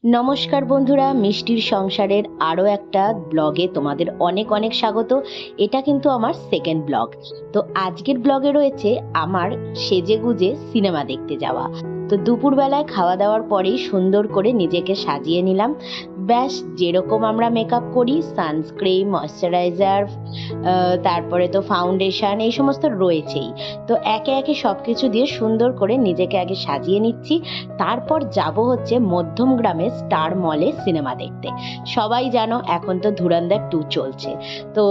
নমস্কার বন্ধুরা, মিষ্টির সংসারের আরও একটা ব্লগে তোমাদের অনেক অনেক স্বাগত। এটা কিন্তু আমার সেকেন্ড ব্লগ। তো আজকের ব্লগে রয়েছে আমার সেজেগুজে সিনেমা দেখতে যাওয়া। তো দুপুরবেলায় খাওয়া দাওয়ার পরেই সুন্দর করে নিজেকে সাজিয়ে নিলাম। ব্যাস যেরকম আমরা মেকআপ করি, সানস্ক্রিন, ময়শ্চারাইজার, তারপরে তো ফাউন্ডেশন, এই সমস্ত রয়েছেই। তো একে একে সব কিছু দিয়ে সুন্দর করে নিজেকে আগে সাজিয়ে নিচ্ছি। তারপর যাব হচ্ছে মধ্যমগ্রামে স্টার মলে সিনেমা দেখতে। সবাই জানো এখন তো ধুরন্ধর 2 চলছে, তো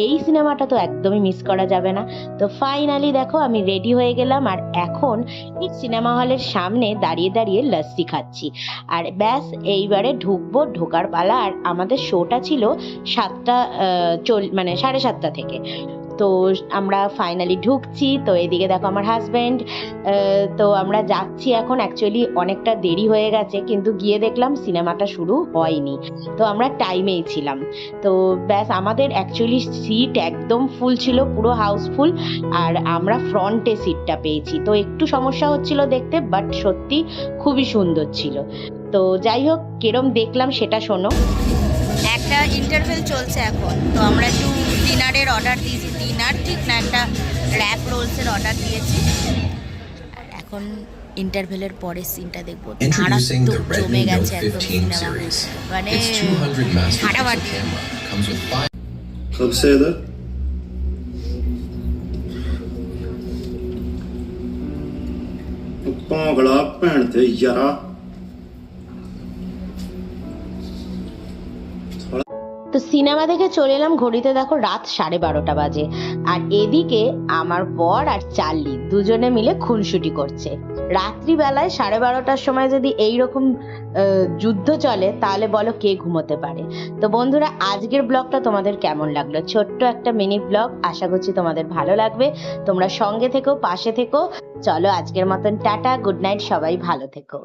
এই সিনেমাটা তো একদমই মিস করা যাবে না। তো ফাইনালি দেখো আমি রেডি হয়ে গেলাম, আর এখন এই সিনেমা হলের সামনে দাঁড়িয়ে দাঁড়িয়ে লস্যি খাচ্ছি। আর ব্যাস এইবারে ঢুকবো, ঢোকার পালা। আর আমাদের শোটা ছিল 7টা, মানে 7:30 থেকে। তো আমরা ফাইনালি ঢুকছি। তো এদিকে দেখো আমার হাজব্যান্ড। তো আমরা যাচ্ছি এখন। অ্যাকচুয়ালি অনেকটা দেরি হয়ে গেছে, কিন্তু গিয়ে দেখলাম সিনেমাটা শুরু হয়নি। তো আমরা টাইমেই ছিলাম। তো ব্যাস আমাদের অ্যাকচুয়ালি সিট একদম ফুল ছিল, পুরো হাউসফুল। আর আমরা ফ্রন্টে সিটটা পেয়েছি, তো একটু সমস্যা হচ্ছিল দেখতে, বাট সত্যি খুবই সুন্দর ছিল। তো যাই হোক, কিরম দেখলাম সেটা শোনো। একটা ইন্টারভেল চলছে এখন, তো আমরা একটু ডিনারের অর্ডার দিয়েছি। ডিনার ঠিক না, একটা র্যাপ রোলসের অর্ডার দিয়েছি। আর এখন ইন্টারভেলের পরের সিনটা দেখবো। Introducing the মারাত্মক জমে Redmi গেছে Note একদম 15 সিনেমা, series. মানে Its 200 master pixel ফাটাফাটি। camera comes with 5 कब से इधर पागला भैन थे यारा। তো সিনেমা দেখে চলে এলাম, ঘড়িতে দেখো রাত 12:30 বাজে। আর এদিকে আমার বর আর চার্লি দুজনে মিলে খুনসুটি করছে। রাত্রিবেলায় 12:30টার সময় যদি এইরকম যুদ্ধ চলে, তাহলে বলো কে ঘুমোতে পারে। তো বন্ধুরা, আজকের ব্লগটা তোমাদের কেমন লাগলো? ছোট্ট একটা মিনি ব্লগ, আশা করছি তোমাদের ভালো লাগবে। তোমরা সঙ্গে থেকো, পাশে থেকো। চলো আজকের মতন টাটা, গুড নাইট, সবাই ভালো থেকো।